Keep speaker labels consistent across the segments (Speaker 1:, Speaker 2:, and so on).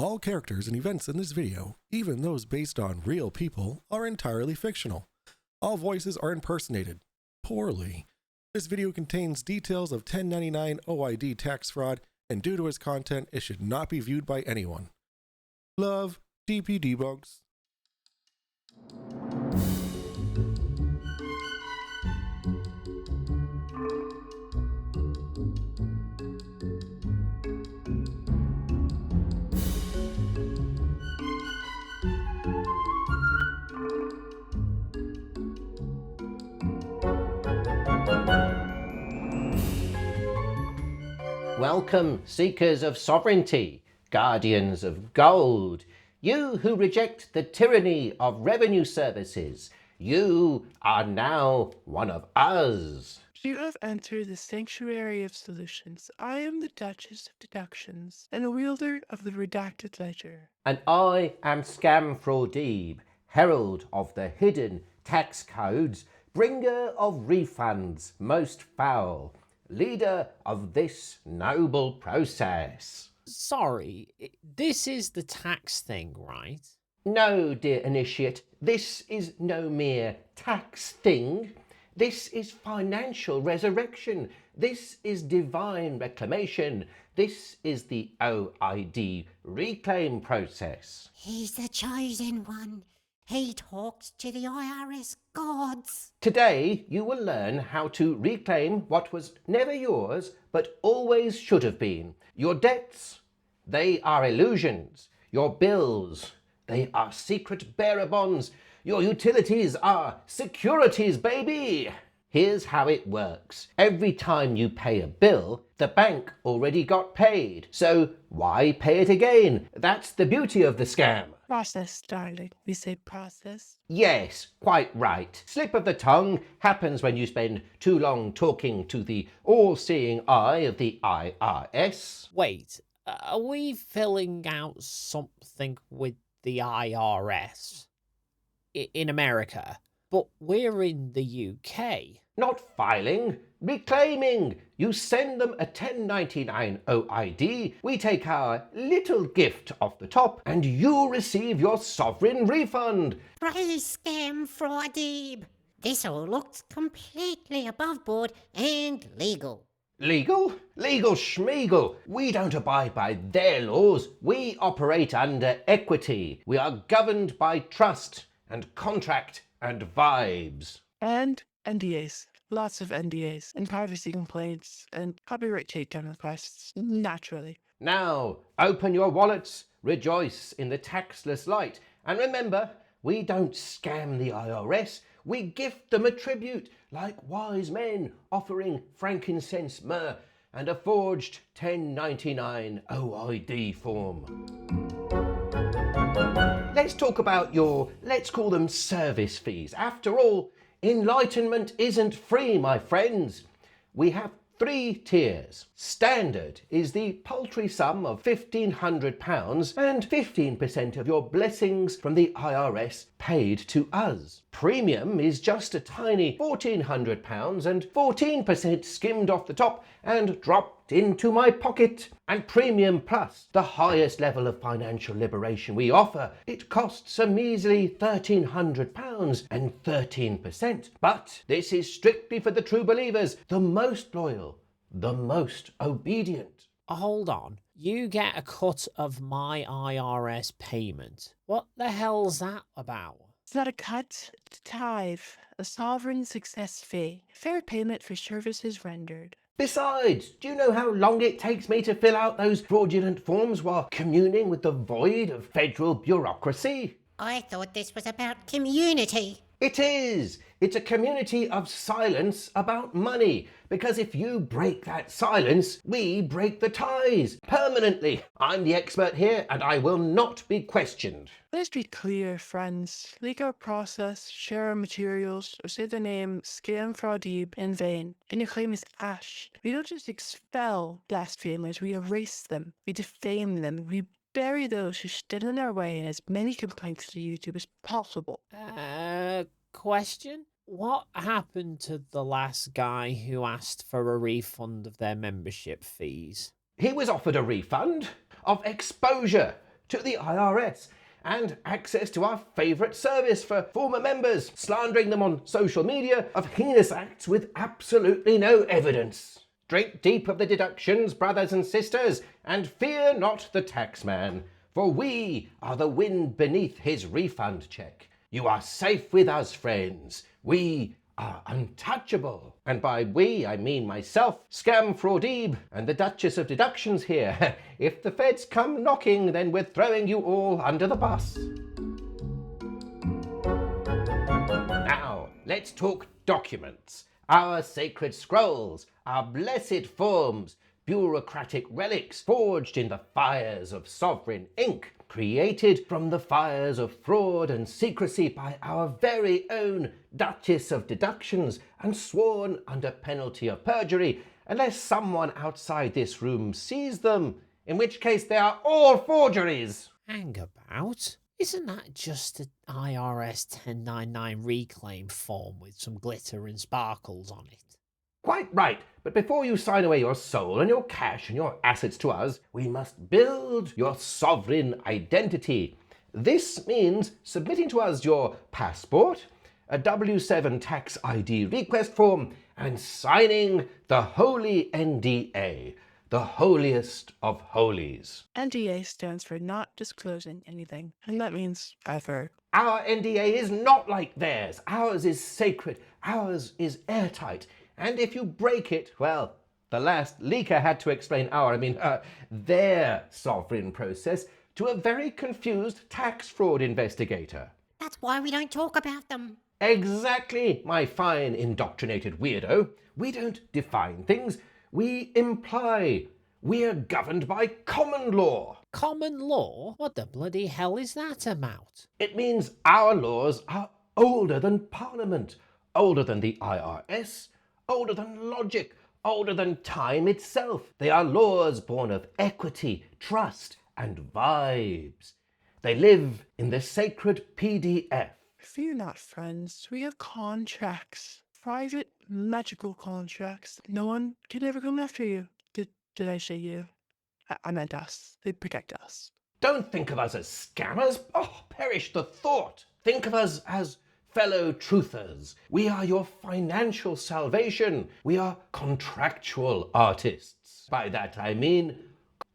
Speaker 1: All characters and events in this video, even those based on real people, are entirely fictional. All voices are impersonated. Poorly. This video contains details of 1099 OID tax fraud, and due to its content, it should not be viewed by anyone. Love, DP Debunks.
Speaker 2: Welcome, seekers of sovereignty, guardians of gold, you who reject the tyranny of revenue services. You are now one of us.
Speaker 3: You have entered the sanctuary of solutions. I am the Duchess of Deductions and a wielder of the redacted ledger.
Speaker 2: And I am SCAM FRAU'DIB, herald of the hidden tax codes, bringer of refunds most foul, leader of this noble process.
Speaker 4: Sorry, this is the tax thing, right?
Speaker 2: No, dear initiate, this is no mere tax thing. This is financial resurrection. This is divine reclamation. This is the OID reclaim process.
Speaker 5: He's the chosen one. He talks to the IRS gods.
Speaker 2: Today, you will learn how to reclaim what was never yours, but always should have been. Your debts, they are illusions. Your bills, they are secret bearer bonds. Your utilities are securities, baby. Here's how it works. Every time you pay a bill, the bank already got paid. So why pay it again? That's the beauty of the scam.
Speaker 3: Process, darling. We say process.
Speaker 2: Yes, quite right. Slip of the tongue happens when you spend too long talking to the all-seeing eye of the IRS.
Speaker 4: Wait, are we filling out something with the IRS in America? But we're in the UK.
Speaker 2: Not filing, reclaiming. You send them a 1099 OID, we take our little gift off the top, and you receive your sovereign refund.
Speaker 5: Praise Scam FRAU'DIB. This all looks completely above board and legal.
Speaker 2: Legal? Legal schmeagle. We don't abide by their laws. We operate under equity. We are governed by trust and contract and vibes.
Speaker 3: And NDAs. Lots of NDAs and privacy complaints and copyright takedown requests, naturally.
Speaker 2: Now, open your wallets, rejoice in the taxless light, and remember, we don't scam the IRS, we gift them a tribute, like wise men offering frankincense, myrrh, and a forged 1099 OID form. Let's talk about your, let's call them service fees. After all, enlightenment isn't free, my friends. We have 3 tiers. Standard is the paltry sum of £1,500 and 15% of your blessings from the IRS paid to us. Premium is just a tiny £1,400 and 14% skimmed off the top and dropped into my pocket. And Premium Plus, the highest level of financial liberation we offer, it costs a measly £1,300 and 13%. But this is strictly for the true believers, the most loyal, the most obedient.
Speaker 4: Hold on, you get a cut of my IRS payment. What the hell's that about?
Speaker 3: It's not a cut, it's a tithe, a sovereign success fee, fair payment for services rendered.
Speaker 2: Besides, do you know how long it takes me to fill out those fraudulent forms while communing with the void of federal bureaucracy?
Speaker 5: I thought this was about community.
Speaker 2: It is. It's a community of silence about money. Because if you break that silence, we break the ties permanently. I'm the expert here and I will not be questioned.
Speaker 3: Let's be clear, friends. Leak our process, share our materials, or say the name Scam FRAU'DIB in vain, and your claim is ash. We don't just expel blasphemers, we erase them, we defame them, we bury those who stood in our way in as many complaints to YouTube as possible.
Speaker 4: Question? What happened to the last guy who asked for a refund of their membership fees?
Speaker 2: He was offered a refund of exposure to the IRS, and access to our favourite service for former members, slandering them on social media of heinous acts with absolutely no evidence. Drink deep of the deductions, brothers and sisters, and fear not the taxman, for we are the wind beneath his refund check. You are safe with us, friends. We are untouchable. And by we, I mean myself, SCAM FRAU'DIB, and the Duchess of Deductions here. If the feds come knocking, then we're throwing you all under the bus. Now, let's talk documents. Our sacred scrolls, our blessed forms, bureaucratic relics forged in the fires of sovereign ink, created from the fires of fraud and secrecy by our very own Duchess of Deductions, and sworn under penalty of perjury, unless someone outside this room sees them, in which case they are all forgeries.
Speaker 4: Hang about. Isn't that just an IRS 1099 reclaim form with some glitter and sparkles on it?
Speaker 2: Quite right, but before you sign away your soul and your cash and your assets to us, we must build your sovereign identity. This means submitting to us your passport, a W7 tax ID request form, and signing the Holy NDA, the holiest of holies.
Speaker 3: NDA stands for not disclosing anything, and that means ever.
Speaker 2: Our NDA is not like theirs. Ours is sacred. Ours is airtight. And if you break it, well, the last leaker had to explain their sovereign process to a very confused tax fraud investigator.
Speaker 5: That's why we don't talk about them.
Speaker 2: Exactly, my fine indoctrinated weirdo. We don't define things, we imply. We're governed by common law.
Speaker 4: Common law? What the bloody hell is that about?
Speaker 2: It means our laws are older than Parliament, older than the IRS, older than logic, older than time itself. They are laws born of equity, trust, and vibes. They live in the sacred PDF.
Speaker 3: Fear not, friends. We have contracts. Private, magical contracts. No one can ever come after you. Did I say you? I meant us. They protect us.
Speaker 2: Don't think of us as scammers. Oh, perish the thought. Think of us as fellow truthers. We are your financial salvation. We are contractual artists. By that I mean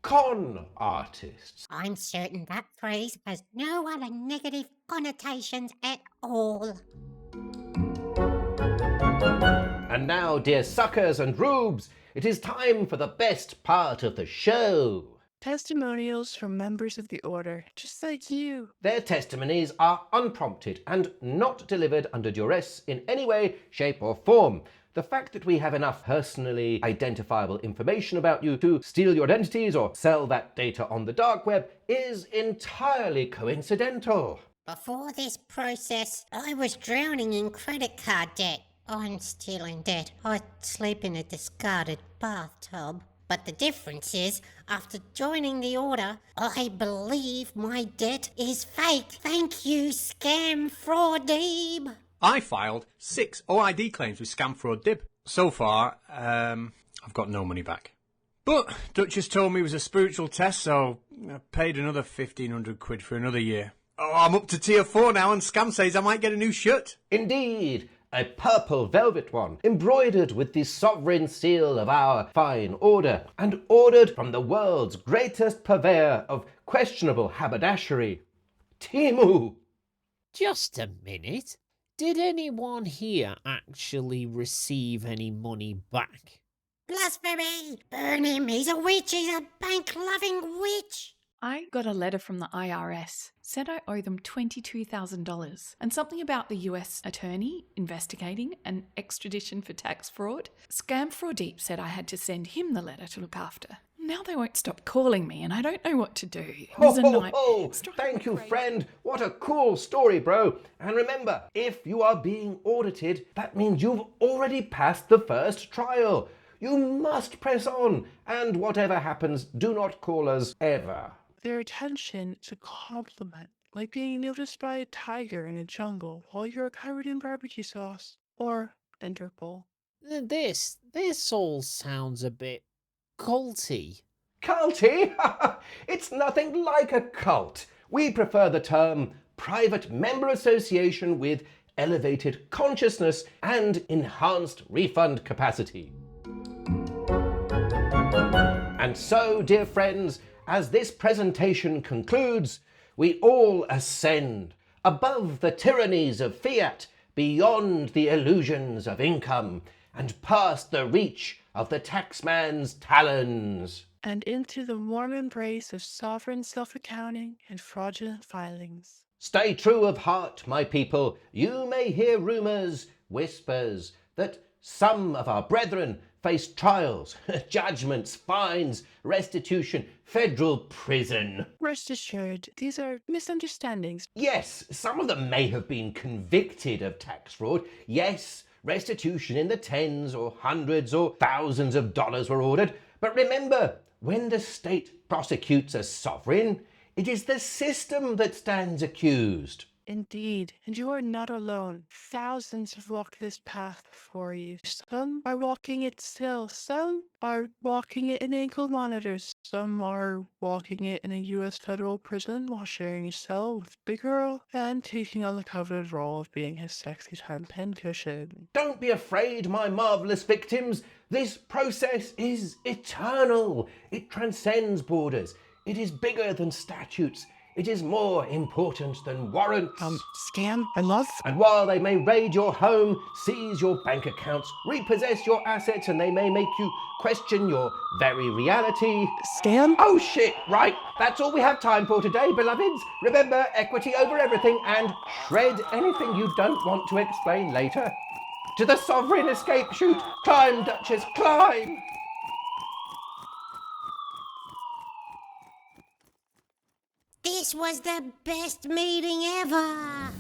Speaker 2: con artists.
Speaker 5: I'm certain that phrase has no other negative connotations at all.
Speaker 2: And now, dear suckers and rubes, it is time for the best part of the show.
Speaker 3: Testimonials from members of the Order, just like you.
Speaker 2: Their testimonies are unprompted and not delivered under duress in any way, shape or form. The fact that we have enough personally identifiable information about you to steal your identities or sell that data on the dark web is entirely coincidental.
Speaker 5: Before this process, I was drowning in credit card debt. I'm still in debt. I sleep in a discarded bathtub. But the difference is, after joining the Order, I believe my debt is fake. Thank you, SCAM FRAU'DIB.
Speaker 6: I filed 6 OID claims with SCAM FRAU'DIB. So far, I've got no money back. But Duchess told me it was a spiritual test, so I paid another 1,500 quid for another year. Oh, I'm up to tier 4 now, and Scam says I might get a new chute.
Speaker 2: Indeed, a purple velvet one, embroidered with the sovereign seal of our fine order, and ordered from the world's greatest purveyor of questionable haberdashery, Timu.
Speaker 4: Just a minute. Did anyone here actually receive any money back?
Speaker 5: Blasphemy! Burn him! He's a witch! He's a bank-loving witch!
Speaker 7: I got a letter from the IRS, said I owe them $22,000, and something about the US attorney investigating an extradition for tax fraud. SCAM FRAU'DIB said I had to send him the letter to look after. Now they won't stop calling me, and I don't know what to do.
Speaker 2: Thank you, friend. What a cool story, bro. And remember, if you are being audited, that means you've already passed the first trial. You must press on, and whatever happens, do not call us ever.
Speaker 3: Their attention is a compliment, like being noticed by a tiger in a jungle while you're covered in barbecue sauce. Or Interpol.
Speaker 4: This all sounds a bit culty.
Speaker 2: Culty? It's nothing like a cult. We prefer the term private member association with elevated consciousness and enhanced refund capacity. And so, dear friends, as this presentation concludes, we all ascend above the tyrannies of fiat, beyond the illusions of income, and past the reach of the taxman's talons.
Speaker 3: And into the warm embrace of sovereign self-accounting and fraudulent filings.
Speaker 2: Stay true of heart, my people. You may hear rumours, whispers, that some of our brethren face trials, judgments, fines, restitution, federal prison.
Speaker 3: Rest assured, these are misunderstandings.
Speaker 2: Yes, some of them may have been convicted of tax fraud. Yes, restitution in the tens or hundreds or thousands of dollars were ordered. But remember, when the state prosecutes a sovereign, it is the system that stands accused.
Speaker 3: Indeed, and you are not alone. Thousands have walked this path before you. Some are walking it still. Some are walking it in ankle monitors. Some are walking it in a US federal prison while sharing a cell with Big Girl and taking on the coveted role of being his sexy time pincushion.
Speaker 2: Don't be afraid, my marvellous victims. This process is eternal. It transcends borders. It is bigger than statutes. It is more important than warrants.
Speaker 3: Scam, I love.
Speaker 2: And while they may raid your home, seize your bank accounts, repossess your assets, and they may make you question your very reality.
Speaker 3: Scam?
Speaker 2: Oh shit, right. That's all we have time for today, beloveds. Remember, equity over everything, and shred anything you don't want to explain later. To the sovereign escape chute. Climb, Duchess, climb!
Speaker 5: This was the best meeting ever!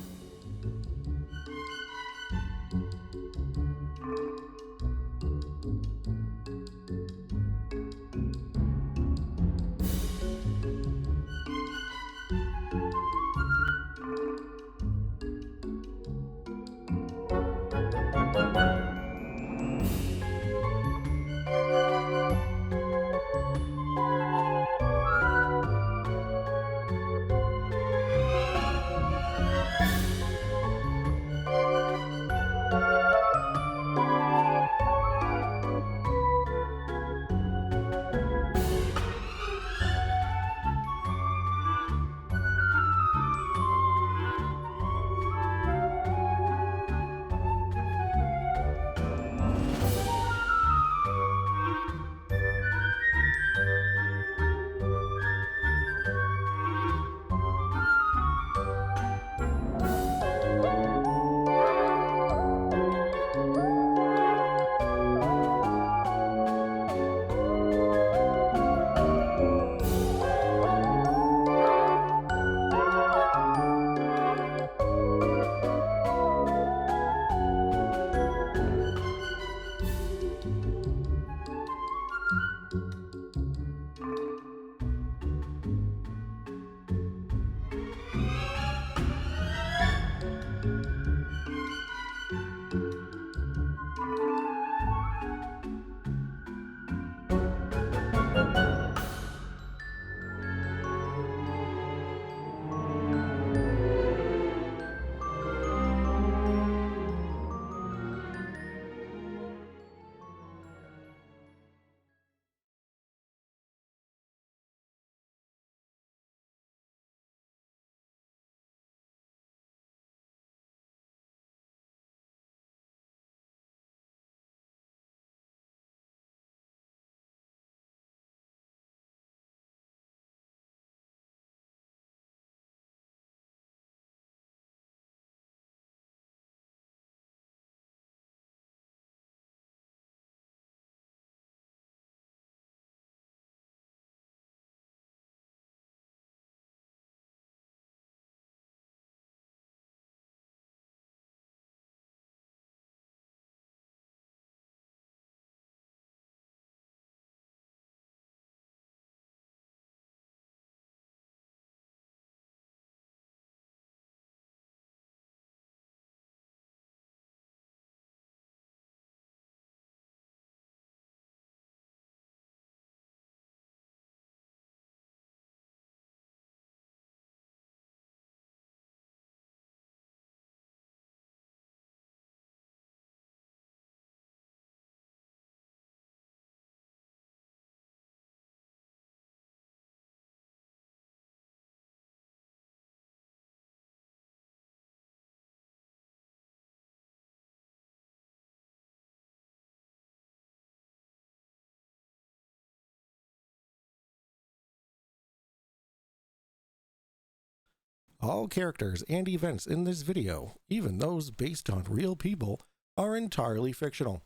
Speaker 1: All characters and events in this video, even those based on real people, are entirely fictional.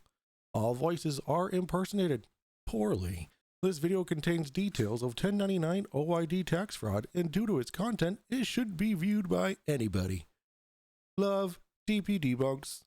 Speaker 1: All voices are impersonated poorly. This video contains details of 1099 OID tax fraud, and due to its content, it should be viewed by anybody. Love, DP Debunks.